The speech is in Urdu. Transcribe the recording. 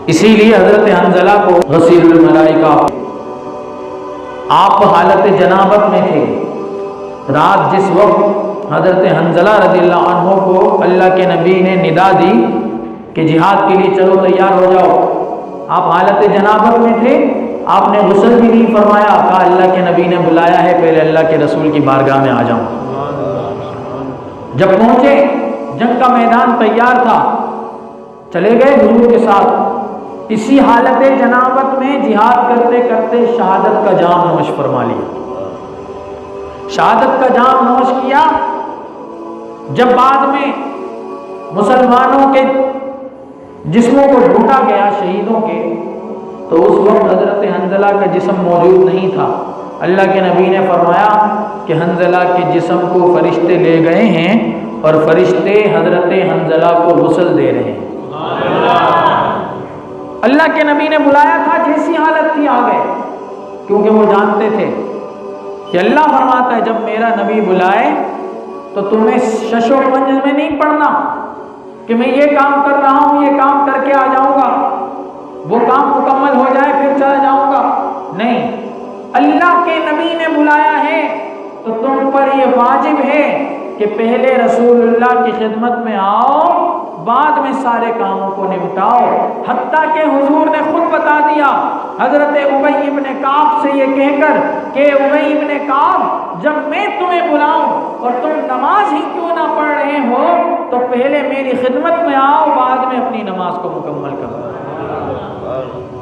اسی لیے حضرت حنظلہ کو غسیل الملائکہ، آپ حالت جنابت میں تھے۔ رات جس وقت حضرت حنظلہ رضی اللہ عنہ کو اللہ کے نبی نے ندا دی کہ جہاد کے لیے چلو تیار ہو جاؤ، آپ حالت جنابت میں تھے، آپ نے غسل بھی نہیں فرمایا، کہا اللہ کے نبی نے بلایا ہے، پہلے اللہ کے رسول کی بارگاہ میں آ جاؤں۔ جب پہنچے، جنگ کا میدان تیار تھا، چلے گئے حضور کے ساتھ، اسی حالت جنابت میں جہاد کرتے کرتے شہادت کا جام نوش فرما لیا۔ شہادت کا جام نوش کیا۔ جب بعد میں مسلمانوں کے جسموں کو ڈھونڈا گیا شہیدوں کے، تو اس وقت حضرت حنظلہ کا جسم موجود نہیں تھا۔ اللہ کے نبی نے فرمایا کہ حنظلہ کے جسم کو فرشتے لے گئے ہیں اور فرشتے حضرت حنظلہ کو غسل دے رہے ہیں۔ اللہ کے نبی نے بلایا تھا، جیسی حالت تھی آ گئے، کیونکہ وہ جانتے تھے کہ اللہ فرماتا ہے جب میرا نبی بلائے تو تمہیں شش و پنج میں نہیں پڑنا کہ میں یہ کام کر رہا ہوں، یہ کام کر کے آ جاؤں گا، وہ کام مکمل ہو جائے پھر چلا جاؤں گا، نہیں، اللہ کے نبی نے بلایا ہے تو تم پر یہ واجب ہے کہ پہلے رسول اللہ کی خدمت میں آؤ، بعد میں سارے کاموں کو نمٹاؤ۔ حتیٰ کہ حضور نے خود بتا دیا حضرت ابی ابن کعب سے یہ کہہ کر کہ ابی ابن کعب، جب میں تمہیں بلاؤں اور تم نماز ہی کیوں نہ پڑھ رہے ہو تو پہلے میری خدمت میں آؤ، بعد میں اپنی نماز کو مکمل کرو۔